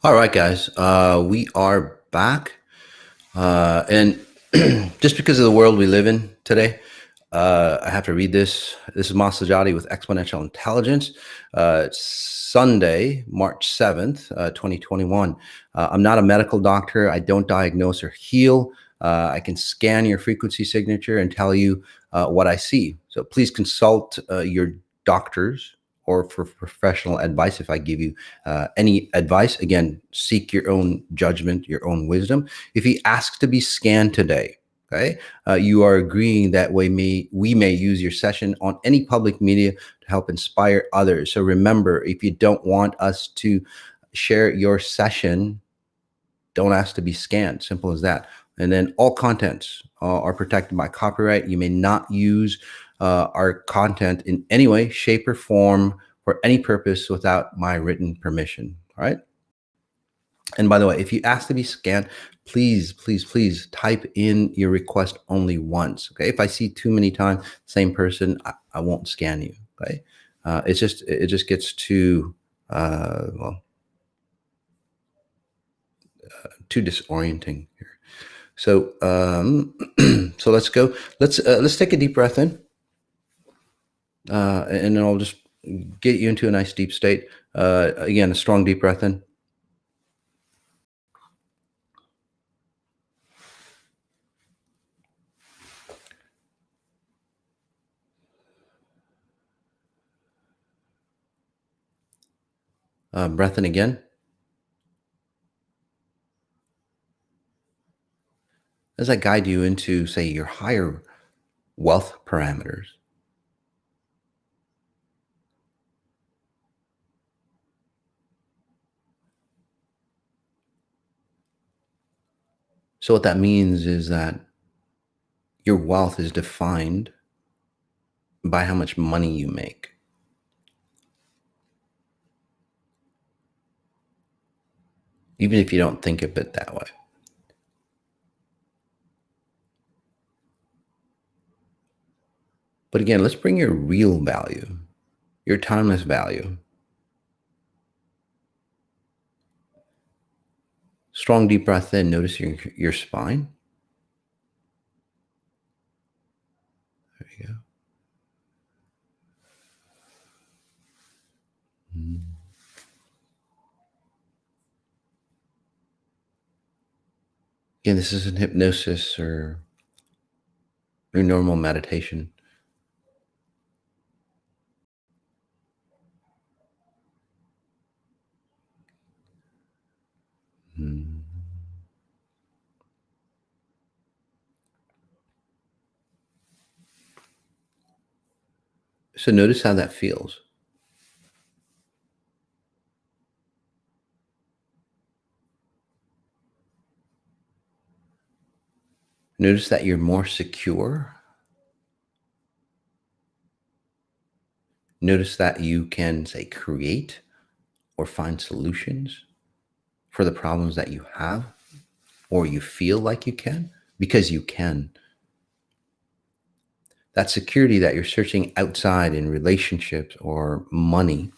All right, guys, we are back. And just because of the world we live in today, I have to read this. This is Masati with Exponential Intelligence. It's Sunday, March 7th, 2021. I'm not a medical doctor. I don't diagnose or heal. I can scan your frequency signature and tell you what I see. So please consult your doctors or for professional advice. If I give you any advice, again, seek your own judgment, your own wisdom. If he asks to be scanned today, okay, you are agreeing that we may use your session on any public media to help inspire others. So remember, if you don't want us to share your session, don't ask to be scanned. Simple as that. And then all contents are protected by copyright. You may not use our content in any way, shape, or form for any purpose without my written permission. All right. And by the way, if you ask to be scanned, please type in your request only once. Okay. If I see too many times, same person, I won't scan you. Okay. It just gets too, too disorienting here. So, so let's go. Let's take a deep breath in, and then I'll just get you into a nice deep state. Again, a strong deep breath in. Breath in again. As I guide you into, say, your higher wealth parameters. So what that means is that your wealth is defined by how much money you make. Even if you don't think of it that way. But again, let's bring your real value, your timeless value. Strong deep breath in, notice your spine. There you go. Again, this isn't hypnosis or your normal meditation. So notice how that feels. Notice that you're more secure. Notice that you can, say, create or find solutions for the problems that you have, or you feel like you can, because you can. That security that you're searching outside in relationships or money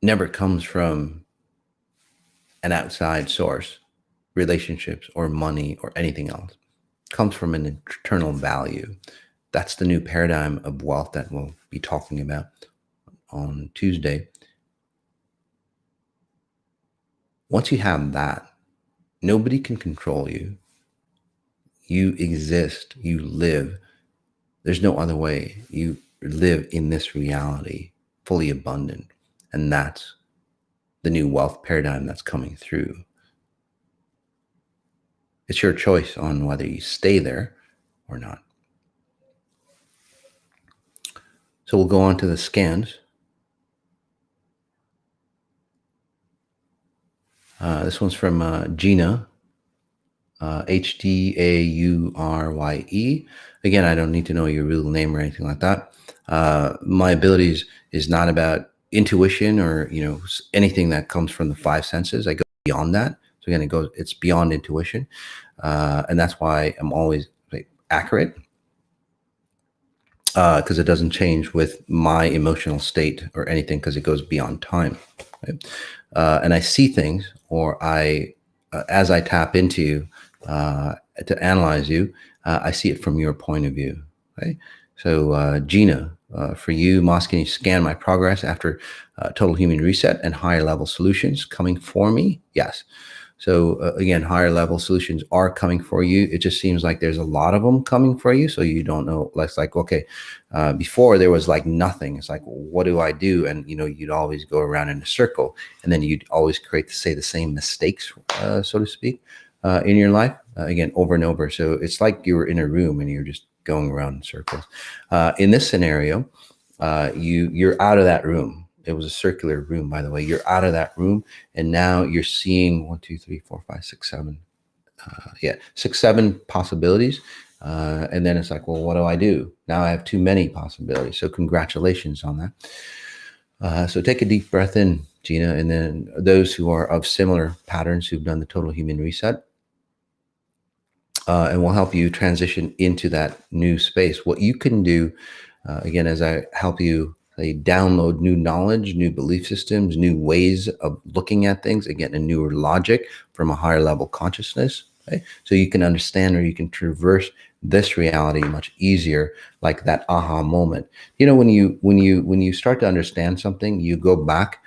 never comes from an outside source, relationships or money or anything else. It comes from an internal value. That's the new paradigm of wealth that we'll be talking about on Tuesday. Once you have that, nobody can control you. You exist, you live. There's no other way. You live in this reality, fully abundant. And that's the new wealth paradigm that's coming through. It's your choice on whether you stay there or not. So we'll go on to the scans. This one's from Gina, Hdaurye. Again, I don't need to know your real name or anything like that. My abilities is not about intuition or anything that comes from the five senses. I go beyond that. So again, it's beyond intuition, and that's why I'm always accurate. because it doesn't change with my emotional state or anything because it goes beyond time. Right? And I see things, or as I tap into you to analyze you, I see it from your point of view. Right? So, Gina, for you, Moss, can you scan my progress after total human reset and higher level solutions coming for me? Yes. So again, higher level solutions are coming for you. It just seems like there's a lot of them coming for you. So you don't know. It's like, okay, before there was like nothing. It's like, what do I do? And you'd always go around in a circle, and then you'd always say the same mistakes, so to speak, in your life again over and over. So it's like you were in a room and you're just going around in circles. In this scenario, you're out of that room. It was a circular room, by the way. You're out of that room, and now you're seeing 1, 2, 3, 4, 5, 6, 7. Yeah, 6, 7 possibilities. And then it's like, well, what do I do? Now I have too many possibilities. So congratulations on that. So take a deep breath in, Gina, and then those who are of similar patterns who've done the total human reset, and we'll help you transition into that new space. What you can do, again, as I help you download new knowledge, new belief systems, new ways of looking at things, again, a newer logic from a higher level consciousness. Okay? So you can understand, or you can traverse this reality much easier, like that aha moment. When you start to understand something, you go back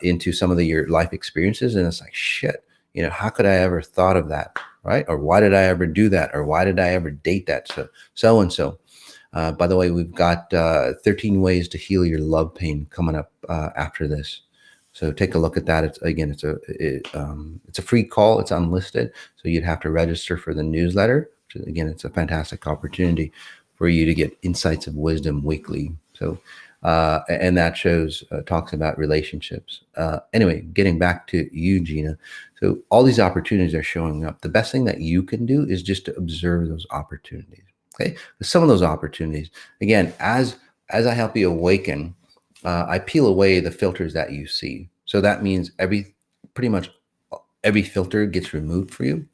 into some of your life experiences, and it's like, shit, how could I ever thought of that, right? Or why did I ever do that? Or why did I ever date that so and so? By the way, we've got 13 ways to heal your love pain coming up after this. So take a look at that. It's a free call. It's unlisted. So you'd have to register for the newsletter. Again, it's a fantastic opportunity for you to get insights of wisdom weekly. So, and that talks about relationships. Anyway, getting back to you, Gina. So all these opportunities are showing up. The best thing that you can do is just to observe those opportunities. Okay, some of those opportunities, again, as I help you awaken, I peel away the filters that you see. So that means pretty much every filter gets removed for you,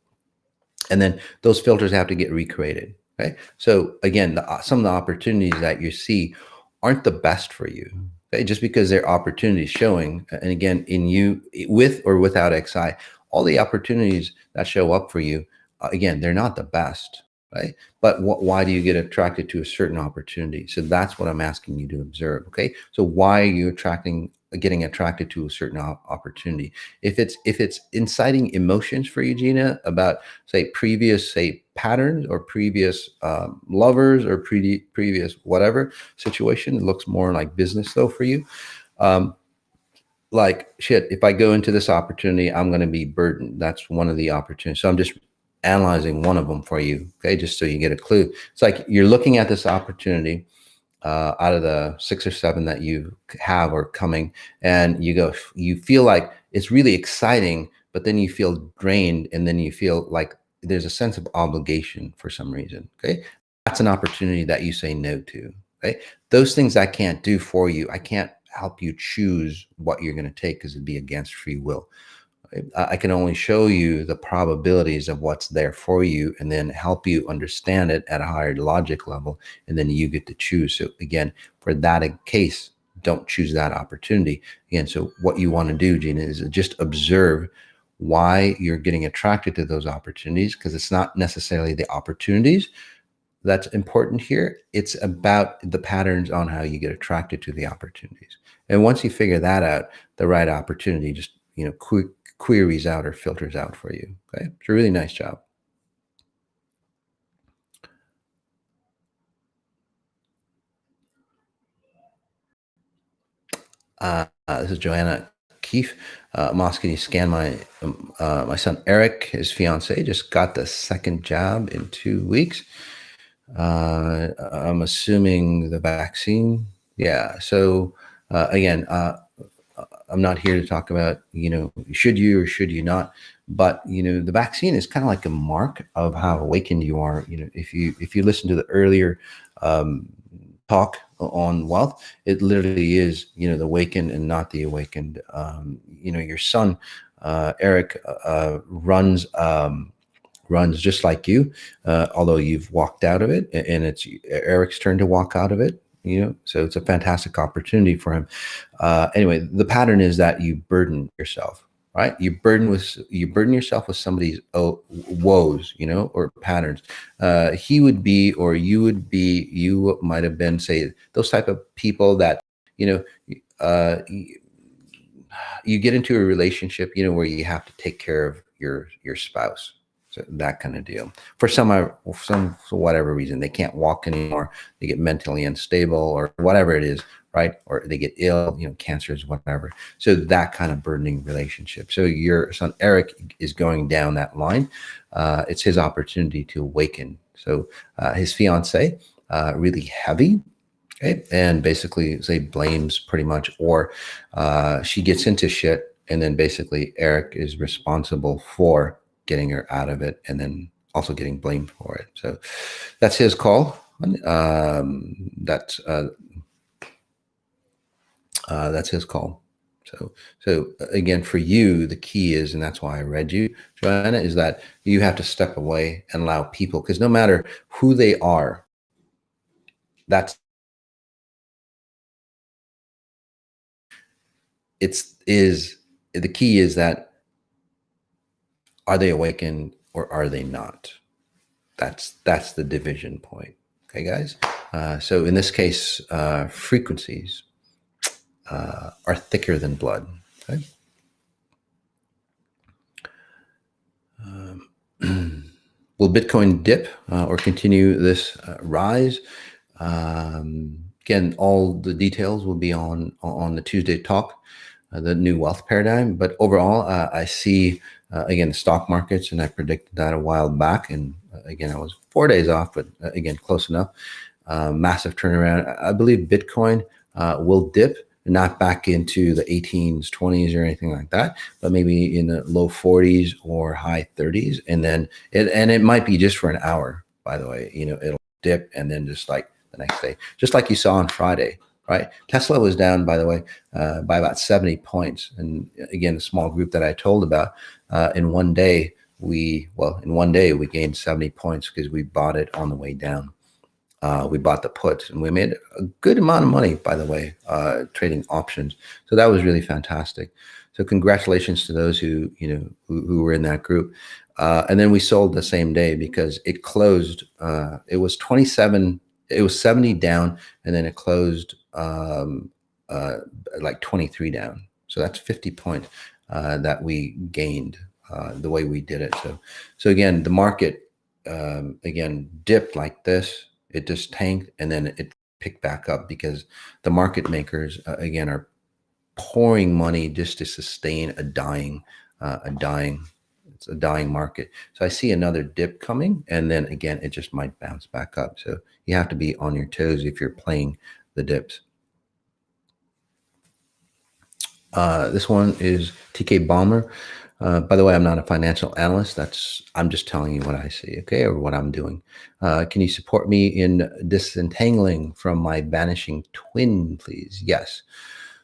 and then those filters have to get recreated. Okay, so again, some of the opportunities that you see aren't the best for you. Okay, just because they're opportunities showing, and again, in you, with or without XI, all the opportunities that show up for you, again, they're not the best. Right? But why do you get attracted to a certain opportunity? So that's what I'm asking you to observe. Okay. So why are you getting attracted to a certain opportunity? If it's inciting emotions for you, Gina, about previous patterns or previous lovers or previous whatever situation, it looks more like business though for you. Like, shit, if I go into this opportunity, I'm going to be burdened. That's one of the opportunities. So I'm just analyzing one of them for you, okay, just so you get a clue. It's like you're looking at this opportunity out of the 6 or 7 that you have or coming, and you feel like it's really exciting, but then you feel drained, and then you feel like there's a sense of obligation for some reason. Okay, that's an opportunity that you say no to. Okay, those things I can't do for you. I can't help you choose what you're going to take because it'd be against free will. I can only show you the probabilities of what's there for you, and then help you understand it at a higher logic level, and then you get to choose. So again, for that case, don't choose that opportunity. Again, so what you want to do, Gina, is just observe why you're getting attracted to those opportunities, because it's not necessarily the opportunities that's important here. It's about the patterns on how you get attracted to the opportunities. And once you figure that out, the right opportunity just, queries out or filters out for you. Okay. It's a really nice job. This is Joanna Keefe. Moss, can you scan my son Eric, his fiance, just got the second jab in 2 weeks. I'm assuming the vaccine. Yeah. So again, I'm not here to talk about, should you or should you not, but, the vaccine is kind of like a mark of how awakened you are. If you listen to the earlier talk on wealth, it literally is, the awakened and not the awakened. Your son, Eric, runs runs just like you, although you've walked out of it, and it's Eric's turn to walk out of it. So it's a fantastic opportunity for him. Anyway, the pattern is that you burden yourself, right? You burden yourself with somebody's woes, or patterns. He would be, or you would be, you might have been, say, those type of people that, you know, uh, you get into a relationship, where you have to take care of your spouse. So that kind of deal. For for whatever reason, they can't walk anymore. They get mentally unstable or whatever it is, right? Or they get ill, cancers, whatever. So that kind of burdening relationship. So your son Eric is going down that line. It's his opportunity to awaken. So his fiance, really heavy. Okay. And basically say blames pretty much, or she gets into shit, and then basically Eric is responsible for getting her out of it, and then also getting blamed for it. So that's his call. That's his call. So again, for you, the key is, and that's why I read you, Joanna, is that you have to step away and allow people, because no matter who they are, that's the key is that, are they awakened or are they not? That's the division point. Okay, guys. So in this case, frequencies are thicker than blood. Okay. Will Bitcoin dip or continue this rise? Again, all the details will be on the Tuesday talk, the new wealth paradigm. But overall, I see again the stock markets, and I predicted that a while back. And again, I was 4 days off, but again, close enough. Massive turnaround. I believe Bitcoin will dip, not back into the 18s, 20s, or anything like that, but maybe in the low 40s or high 30s, and then it might be just for an hour. By the way, it'll dip, and then just like the next day, just like you saw on Friday, right? Tesla was down, by the way, by about 70 points, and again, the small group that I told about, in one day we gained 70 points because we bought it on the way down. We bought the puts, and we made a good amount of money, by the way, trading options. So that was really fantastic. So congratulations to those who were in that group. And then we sold the same day because it closed. It was 27. It was 70 down, and then it closed like 23 down. So that's 50 points that we gained the way we did it. So again, the market again dipped like this. It just tanked, and then it picked back up because the market makers again are pouring money just to sustain a dying market. So I see another dip coming, and then again it just might bounce back up. So you have to be on your toes if you're playing the dips. This one is TK Bomber. By the way, I'm not a financial analyst. I'm just telling you what I see, okay, or what I'm doing. Can you support me in disentangling from my vanishing twin, please? Yes.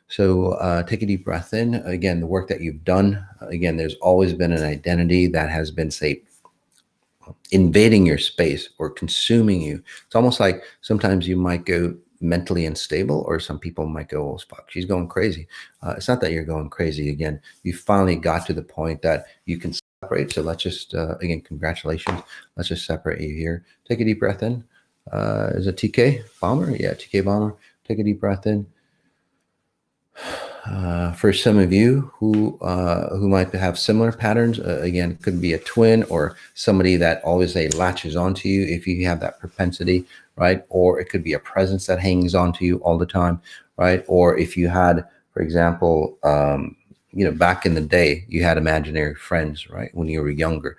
So take a deep breath in. Again, the work that you've done. Again, there's always been an identity that has been, say, invading your space or consuming you. It's almost like sometimes you might go mentally unstable, or some people might go, oh fuck, she's going crazy. It's not that you're going crazy. Again, you finally got to the point that you can separate. So let's just again, congratulations. Let's just separate you here. Take a deep breath in. Is it TK Bomber? Yeah, TK Bomber. Take a deep breath in. For some of you who might have similar patterns, again, it could be a twin or somebody that always latches onto you if you have that propensity, right? Or it could be a presence that hangs onto you all the time, right? Or if you had, for example, back in the day, you had imaginary friends, right? When you were younger,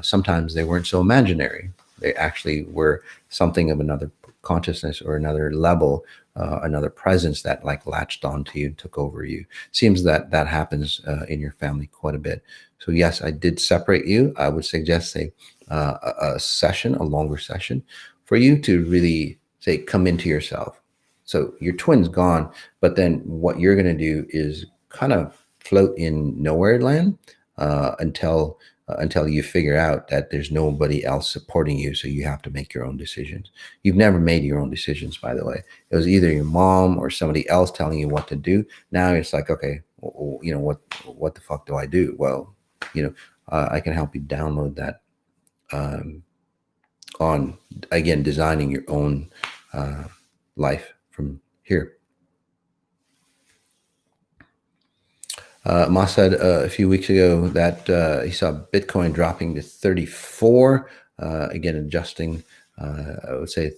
sometimes they weren't so imaginary. They actually were something of another consciousness or another level, another presence that latched onto you, took over you. Seems that happens in your family quite a bit. So yes, I did separate you. I would suggest a session, a longer session, for you to really come into yourself. So your twin's gone, but then what you're going to do is kind of float in nowhere land until until you figure out that there's nobody else supporting you. So you have to make your own decisions. You've never made your own decisions, by the way. It was either your mom or somebody else telling you what to do. Now it's like, okay, well, what the fuck do I do? Well, I can help you download that on, again, designing your own life from here. Moss said a few weeks ago that he saw Bitcoin dropping to 34, again, adjusting, I would say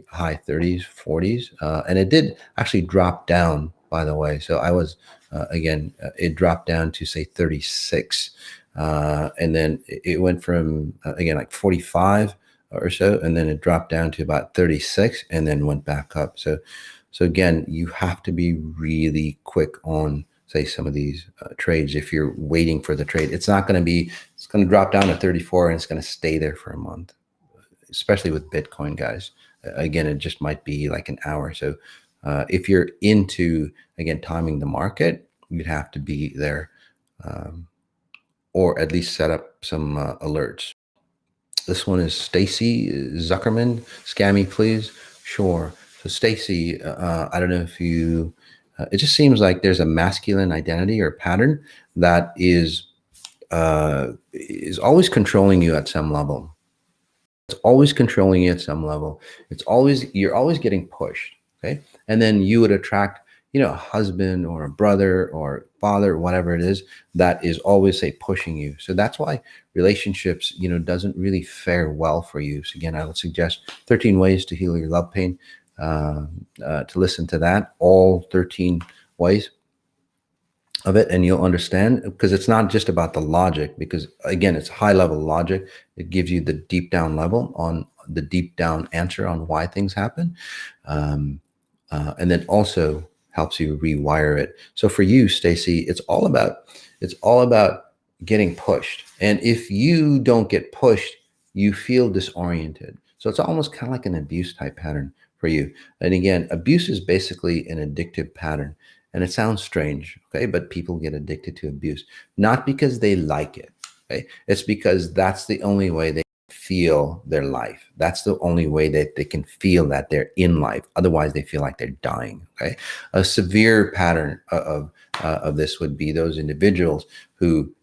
high 30s, 40s. And it did actually drop down, by the way. So I was, it dropped down to, say, 36. And then it went from, again, like 45 or so, and then it dropped down to about 36 and then went back up. So again, you have to be really quick on, say, some of these trades. If you're waiting for the trade, it's going to drop down to 34 and it's going to stay there for a month, especially with Bitcoin, guys. Again, it just might be like an hour. So if you're into, again, timing the market, you'd have to be there, or at least set up some alerts. This one is Stacy Zuckerman. Scammy, please. Sure. So Stacy, I don't know if you, it just seems like there's a masculine identity or pattern that is always controlling you at some level. It's always controlling you at some level. You're always getting pushed. Okay. And then you would attract, a husband or a brother or father, whatever it is, that is always, say, pushing you. So that's why relationships, doesn't really fare well for you. So again, I would suggest 13 Ways to Heal Your Love Pain, to listen to that, all 13 ways of it, and you'll understand, because it's not just about the logic, because again, it's high level logic. It gives you the deep down level on the deep down answer on why things happen. And then also helps you rewire it. So for you, Stacy, it's all about getting pushed. And if you don't get pushed, you feel disoriented. So it's almost kind of like an abuse type pattern for you. And again, abuse is basically an addictive pattern. And it sounds strange, okay? But people get addicted to abuse, not because they like it, okay? It's because that's the only way they feel their life. That's the only way that they can feel that they're in life. Otherwise, they feel like they're dying, okay? A severe pattern of this would be those individuals who,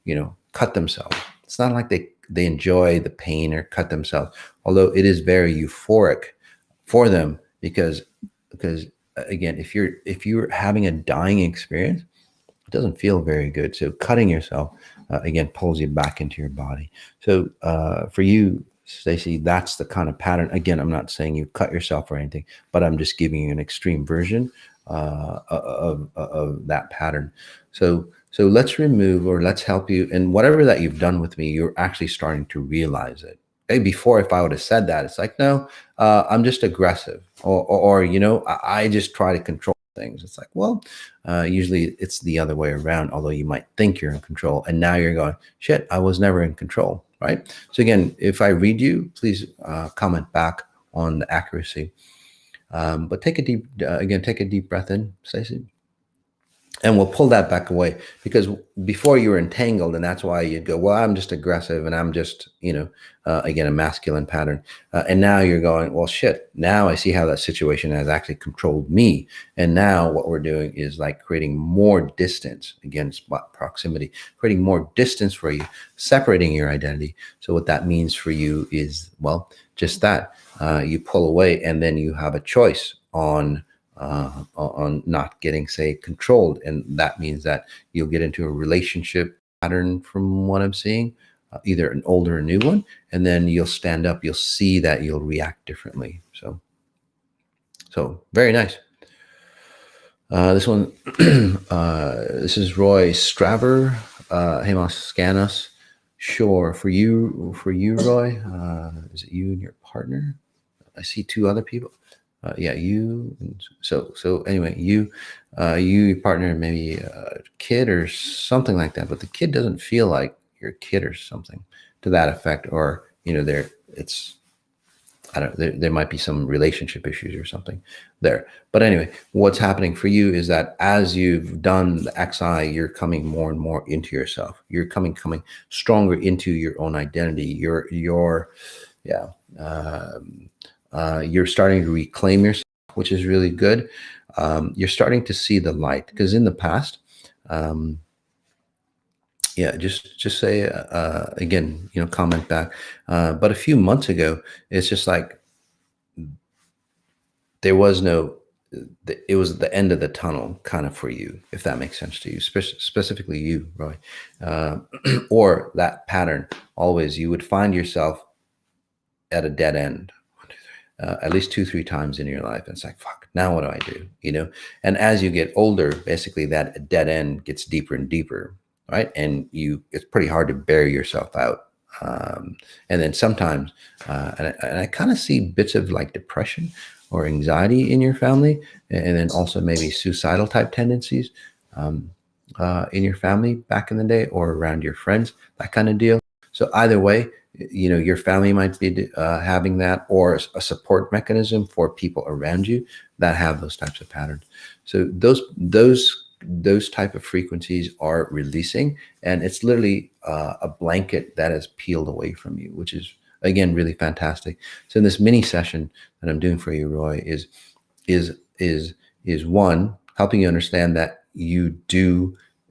cut themselves. It's not like they enjoy the pain or cut themselves, although it is very euphoric for them, because again, if you're having a dying experience, it doesn't feel very good. So cutting yourself, again, pulls you back into your body. So for you, Stacy, that's the kind of pattern. Again, I'm not saying you cut yourself or anything, but I'm just giving you an extreme version of that pattern. So let's remove, or let's help you. And whatever that you've done with me, you're actually starting to realize it. Hey, before, if I would have said that, it's like, no, I'm just aggressive, or I just try to control things. It's like, well, usually it's the other way around, although you might think you're in control. And now you're going, shit, I was never in control, right? So again, if I read you, please comment back on the accuracy. But take a deep breath in, Stacy. And we'll pull that back away, because before you were entangled, and that's why you'd go, well, I'm just aggressive and I'm just, again, a masculine pattern. And now you're going, well, shit, now I see how that situation has actually controlled me. And now what we're doing is like creating more distance, again, spot proximity, creating more distance for you, separating your identity. So what that means for you is, well, just that. You pull away, and then you have a choice on not getting, say, controlled. And that means that you'll get into a relationship pattern, from what I'm seeing, either an old or a new one, and then you'll stand up, you'll see that you'll react differently. So very nice. This one, this is Roy Stravar. Hey, Moss, scan us. Sure. For you, Roy, is it you and your partner? I see two other people. Yeah, you. So anyway, you, your partner, maybe a kid or something like that. But the kid doesn't feel like your kid or something to that effect, or it's I don't, there might be some relationship issues or something there. But anyway, what's happening for you is that as you've done the XI, you're coming more and more into yourself. You're coming stronger into your own identity. Yeah, you're starting to reclaim yourself, which is really good. You're starting to see the light, because in the past, um, yeah, just say again, comment back. But a few months ago, it's just like there was no, it was the end of the tunnel kind of for you, if that makes sense to you, specifically you, Roy, uh, or that pattern. Always you would find yourself at a dead end, at least 2, 3 times in your life. And it's like, fuck, now what do I do? And as you get older, basically that dead end gets deeper and deeper, right? And it's pretty hard to bury yourself out. And then sometimes, and I kind of see bits of like depression or anxiety in your family, and then also maybe suicidal type tendencies in your family back in the day, or around your friends, that kind of deal. So either way, your family might be having that, or a support mechanism for people around you that have those types of patterns. So those type of frequencies are releasing, and it's literally a blanket that is peeled away from you, which is again really fantastic. So in this mini session that I'm doing for you, Roy, is one, helping you understand that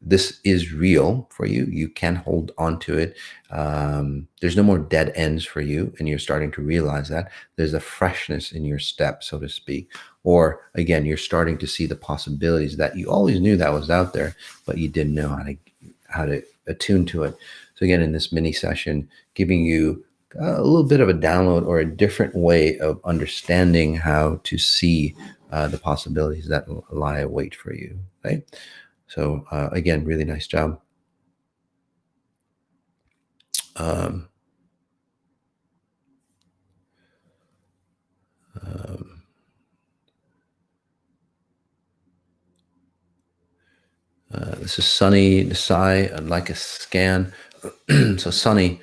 this is real for you. You can hold on to it. There's no more dead ends for you, and you're starting to realize that there's a freshness in your step, so to speak. Or again, you're starting to see the possibilities that you always knew that was out there, but you didn't know how to attune to it. So again, in this mini session, giving you a little bit of a download or a different way of understanding how to see the possibilities that lie await for you, right? So again, really nice job. Um, um, this is Sunny Nassai. I'd like a scan. So Sunny,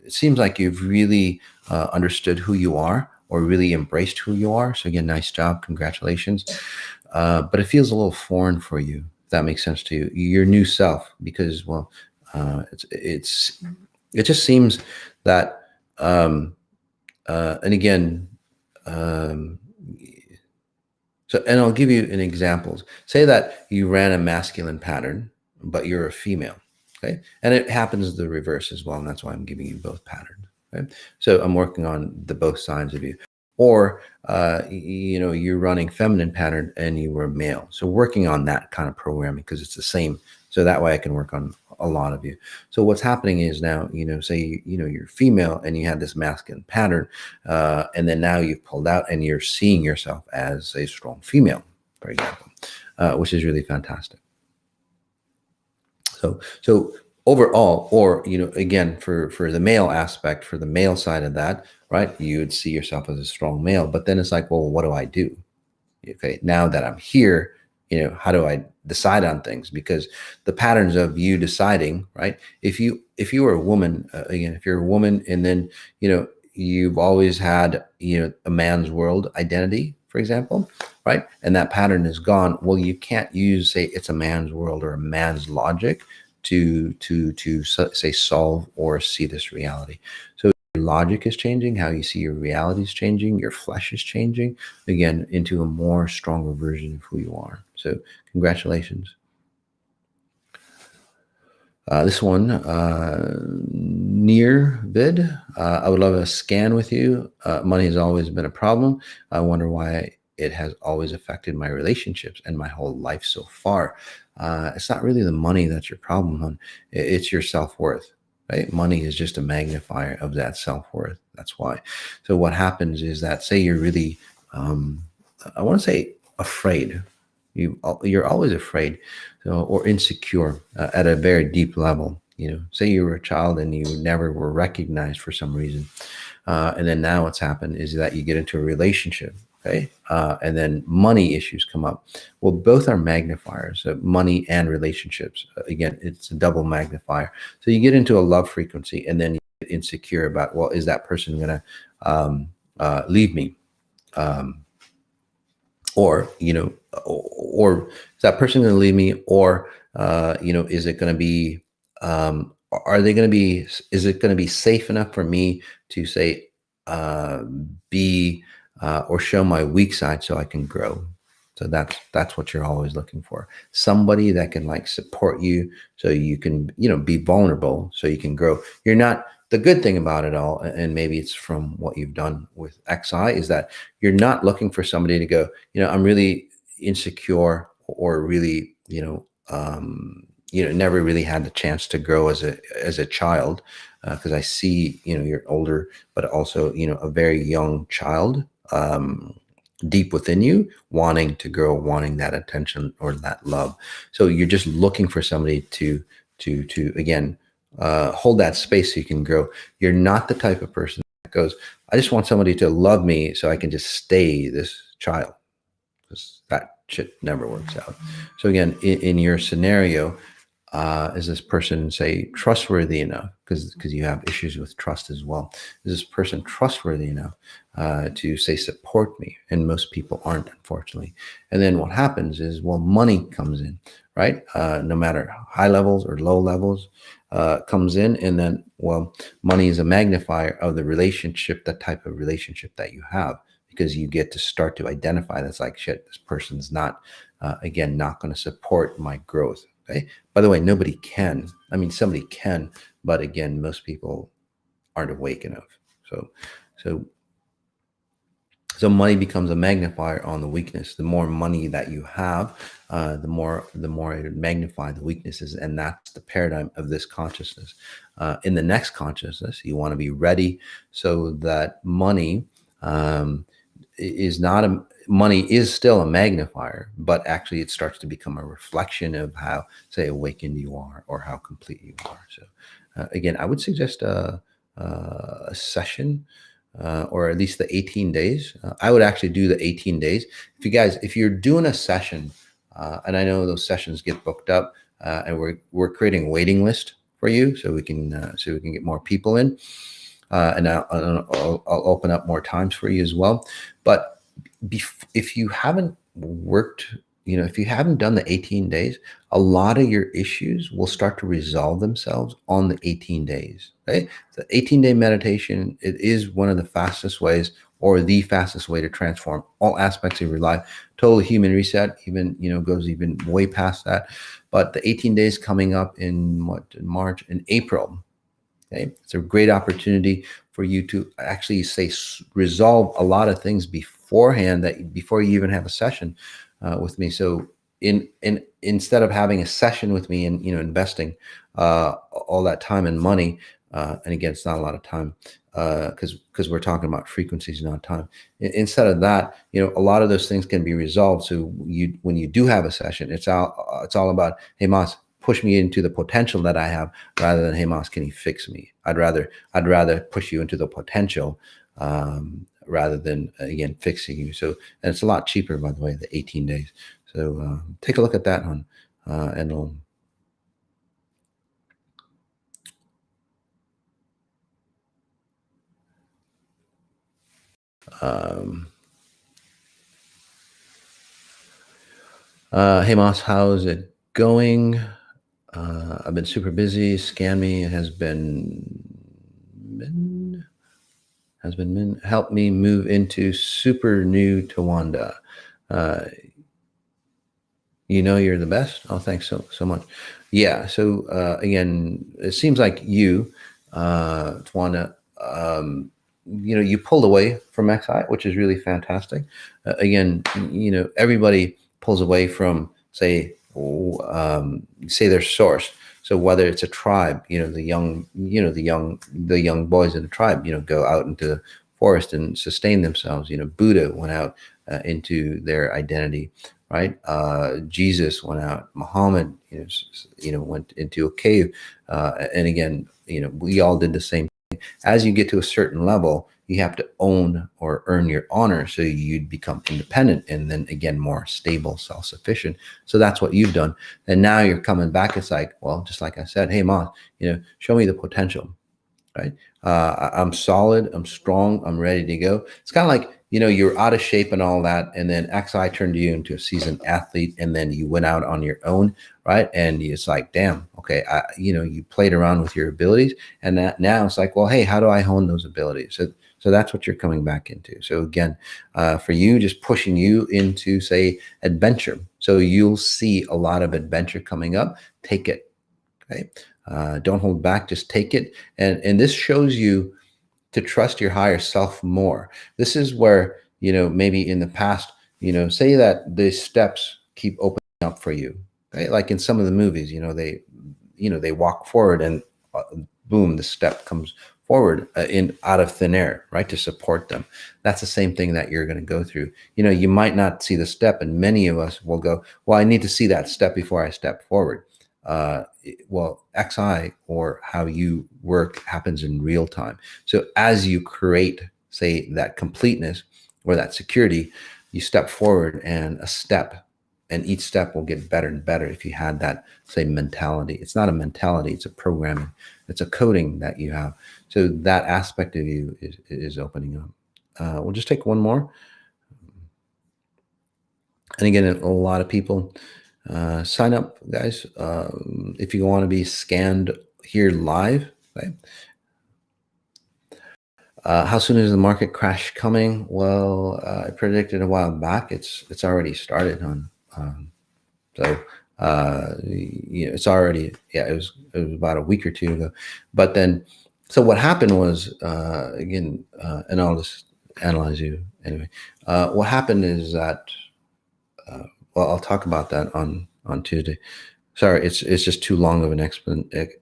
it seems like you've really understood who you are, or really embraced who you are. So again, nice job, congratulations. But it feels a little foreign for you, if that makes sense to you, your new self, because it just seems that, and again, um, so, and I'll give you an example. Say that you ran a masculine pattern, but you're a female. Okay. And it happens the reverse as well. And that's why I'm giving you both patterns. Okay. So I'm working on the both sides of you. Or, you're running feminine pattern and you were male. So working on that kind of programming, because it's the same. So that way I can work on a lot of you. So what's happening is now, say, you're female and you had this masculine pattern, and then now you've pulled out and you're seeing yourself as a strong female, for example, which is really fantastic. So overall, or, again, for the male aspect, for the male side of that, right, you would see yourself as a strong male, but then it's like, well, what do I do? Okay, now that I'm here, how do I decide on things? Because the patterns of you deciding, right? If you were a woman, again, if you're a woman, and then, you've always had, a man's world identity, for example, right? And that pattern is gone. Well, you can't use, say, it's a man's world or a man's logic to say solve or see this reality. So your logic is changing, how you see your reality is changing, your flesh is changing, again, into a more stronger version of who you are. So congratulations. This one, near vid. I would love a scan with you. Money has always been a problem. I wonder why it has always affected my relationships and my whole life so far. It's not really the money that's your problem, hon. It's your self-worth, right? Money is just a magnifier of that self-worth. That's why. So what happens is that, say you're really, I want to say afraid. You're always afraid, or insecure at a very deep level. Say you were a child and you never were recognized for some reason, and then now what's happened is that you get into a relationship, okay, and then money issues come up. Well, both are magnifiers, money and relationships. Again, it's a double magnifier. So you get into a love frequency, and then you get insecure about, well, is that person going to leave me? Um, or, or is that person going to leave me? Or, is it going to be, are they going to be, is it going to be safe enough for me to say, uh, be, or show my weak side so I can grow? So that's what you're always looking for. Somebody that can like support you so you can, be vulnerable so you can grow. You're not, the good thing about it all, and maybe it's from what you've done with XI, is that you're not looking for somebody to go, I'm really insecure, or really, never really had the chance to grow as a child, because I see, you're older, but also, a very young child, deep within you, wanting to grow, wanting that attention or that love. So you're just looking for somebody to again, hold that space so you can grow. You're not the type of person that goes, I just want somebody to love me so I can just stay this child, because that shit never works out. So again, in your scenario, is this person, say, trustworthy enough? Because you have issues with trust as well. Is this person trustworthy enough to say, support me? And most people aren't, unfortunately. And then what happens is, well, money comes in, right? No matter high levels or low levels, comes in, and then, well, money is a magnifier of the relationship, the type of relationship that you have, because you get to start to identify that's like, shit, this person's not, again, not going to support my growth. Okay. By the way, nobody can. I mean, somebody can, but again, most people aren't awake enough. So money becomes a magnifier on the weakness. The more money that you have, the more it magnifies the weaknesses, and that's the paradigm of this consciousness. In the next consciousness, you want to be ready so that money is not a money is still a magnifier, but actually it starts to become a reflection of how, say, awakened you are or how complete you are. So again, I would suggest a session, or at least the 18 days. I would actually do the 18 days. If you're doing a session, and I know those sessions get booked up, and we're creating a waiting list for you so we can get more people in. And I'll open up more times for you as well. But if you haven't worked, if you haven't done the 18 days, a lot of your issues will start to resolve themselves on the 18 days. Okay, the 18-day meditation, it is one of the fastest ways, or the fastest way, to transform all aspects of your life. Total human reset, even goes even way past that. But the 18 days coming up in March and April. Okay, it's a great opportunity for you to actually resolve a lot of things beforehand, that before you even have a session with me. So instead of having a session with me and investing all that time and money, and again, it's not a lot of time, because we're talking about frequencies, not time. Instead of that, a lot of those things can be resolved. So when you do have a session, it's all about, hey, Mas, push me into the potential that I have, rather than, hey, Mas, can you fix me? I'd rather push you into the potential, rather than, again, fixing you. So, and it's a lot cheaper, by the way, the 18 days. So take a look at that one, and hey, Mas, how's it going? I've been super busy. Scan me. It has been helped me move into super new Tawanda. You're the best. Oh, thanks so much. Yeah. So again, it seems like you, Tawanda, you pulled away from XI, which is really fantastic. Again, everybody pulls away from, say their source. So whether it's a tribe, the young boys in the tribe, go out into the forest and sustain themselves. Buddha went out into their identity, right? Jesus went out. Muhammad, went into a cave, and again, we all did the same. As you get to a certain level, you have to own or earn your honor, so you'd become independent, and then again, more stable, self-sufficient. So that's what you've done. And now you're coming back. It's like, well, just like I said, hey, Mom, show me the potential. right? I'm solid, I'm strong, I'm ready to go. It's kind of like, you're out of shape and all that, and then XI turned you into a seasoned athlete, and then you went out on your own, right? And it's like, damn, okay, you played around with your abilities, and that now it's like, well, hey, how do I hone those abilities? So that's what you're coming back into. So again, for you, just pushing you into, say, adventure. So you'll see a lot of adventure coming up. Take it, okay? Don't hold back. Just take it. And this shows you to trust your higher self more. This is where, maybe in the past, say that the steps keep opening up for you, right? Like in some of the movies, they walk forward and boom, the step comes forward in out of thin air, right? To support them. That's the same thing that you're going to go through. You might not see the step, and many of us will go, well, I need to see that step before I step forward. Well, XI, or how you work, happens in real time. So as you create, say, that completeness or that security, you step forward and a step, and each step will get better and better if you had that, say, mentality. It's not a mentality, it's a programming, it's a coding that you have. So that aspect of you is opening up. We'll just take one more. And again, a lot of people sign up, guys, if you want to be scanned here live. Right? How soon is the market crash coming? Well, I predicted a while back. It's already started on. So it's already, it was about a week or two ago. But then, so what happened was, again, and I'll just analyze you anyway. What happened is that, well, I'll talk about that on Tuesday. Sorry, it's just too long of an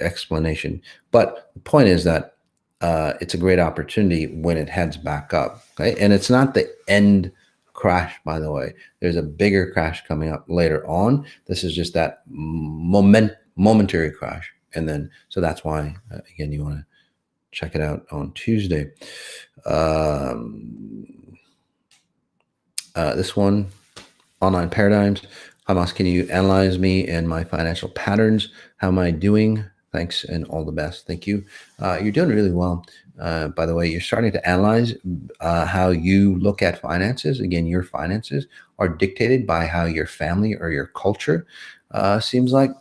explanation. But the point is that it's a great opportunity when it heads back up. Okay, and it's not the end crash, by the way. There's a bigger crash coming up later on. This is just that momentary crash, and then so that's why again you want to check it out on Tuesday. This one. Online paradigms. Hamas, can you analyze me and my financial patterns? How am I doing? Thanks and all the best. Thank you. You're doing really well. By the way, you're starting to analyze how you look at finances. Again, your finances are dictated by how your family or your culture seems like.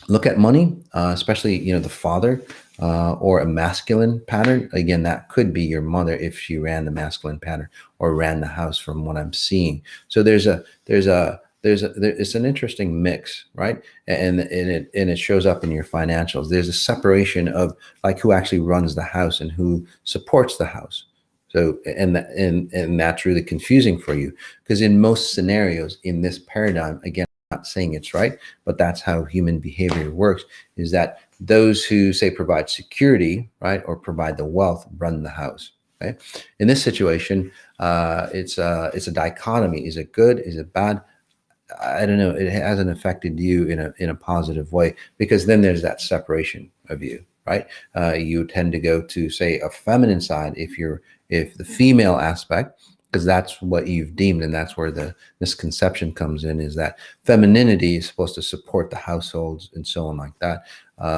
Look at money, especially, the father or a masculine pattern. Again, that could be your mother if she ran the masculine pattern or ran the house, from what I'm seeing. So there's it's an interesting mix, right? And it shows up in your financials. There's a separation of like who actually runs the house and who supports the house. So and that's really confusing for you, because in most scenarios in this paradigm, again, not saying it's right, but that's how human behavior works, is that those who, say, provide security, right, or provide the wealth, run the house. Okay. In this situation, it's a dichotomy. Is it good? Is it bad? I don't know. It hasn't affected you in a positive way, because then there's that separation of you, right? You tend to go to, say, a feminine side if the female aspect, because that's what you've deemed, and that's where the misconception comes in, is that femininity is supposed to support the households and so on like that.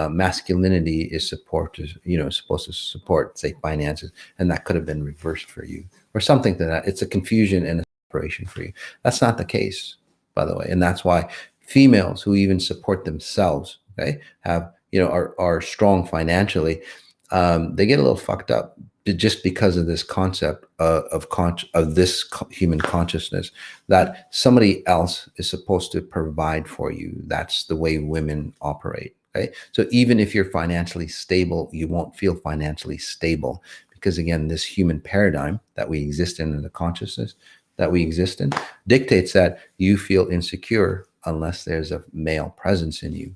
Masculinity is supposed to support, say, finances, and that could have been reversed for you or something to that. It's a confusion and a separation for you. That's not the case, by the way, and that's why females who even support themselves, okay, have are strong financially, they get a little fucked up just because of this concept of this human consciousness that somebody else is supposed to provide for you. That's the way women operate. Okay, so even if you're financially stable, you won't feel financially stable, because again, this human paradigm that we exist in, the consciousness that we exist in, dictates that you feel insecure unless there's a male presence in you.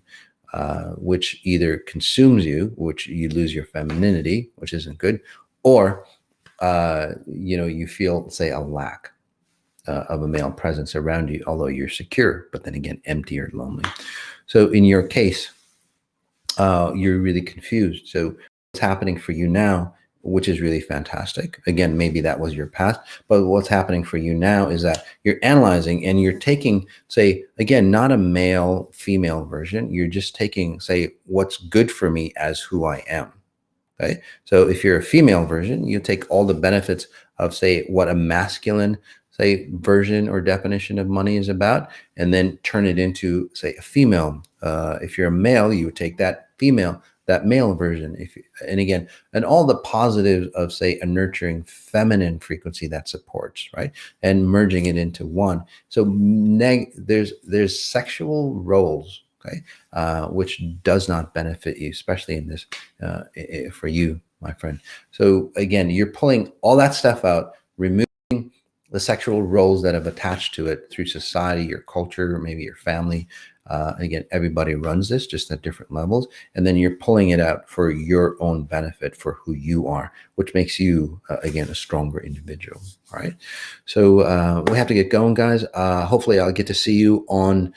Which either consumes you, which you lose your femininity, which isn't good, or you feel, say, a lack of a male presence around you, although you're secure, but then again, empty or lonely. So in your case, you're really confused. So what's happening for you now, which is really fantastic. Again, maybe that was your past, but what's happening for you now is that you're analyzing and you're taking, say, again, not a male female version. You're just taking, say, what's good for me as who I am. Okay. So if you're a female version, you take all the benefits of, say, what a masculine, say, version or definition of money is about, and then turn it into, say, a female. If you're a male, you would take that male version. And again, and all the positives of, say, a nurturing feminine frequency that supports, right, and merging it into one. So there's sexual roles, okay, which does not benefit you, especially in this for you, my friend. So again, you're pulling all that stuff out, removing the sexual roles that have attached to it through society, your culture, maybe your family. Again, everybody runs this just at different levels. And then you're pulling it out for your own benefit, for who you are, which makes you, again, a stronger individual. All right. So we have to get going, guys. Hopefully I'll get to see you on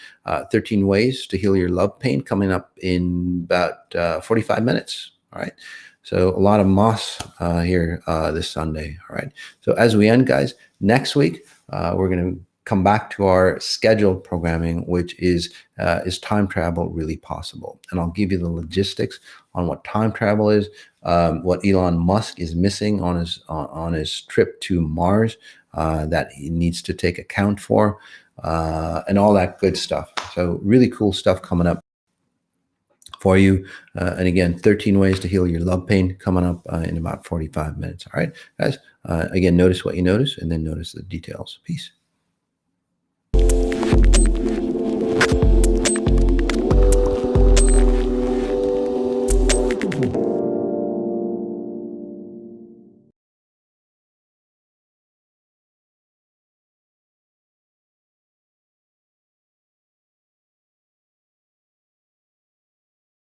13 Ways to Heal Your Love Pain coming up in about 45 minutes. All right. So a lot of moss here this Sunday. All right. So as we end, guys, next week, we're going to come back to our scheduled programming, which is time travel really possible? And I'll give you the logistics on what time travel is, what Elon Musk is missing on his trip to Mars that he needs to take account for, and all that good stuff. So really cool stuff coming up for you. And again, 13 Ways to Heal Your Love Pain coming up in about 45 minutes. All right, guys. Again, notice what you notice, and then notice the details. Peace.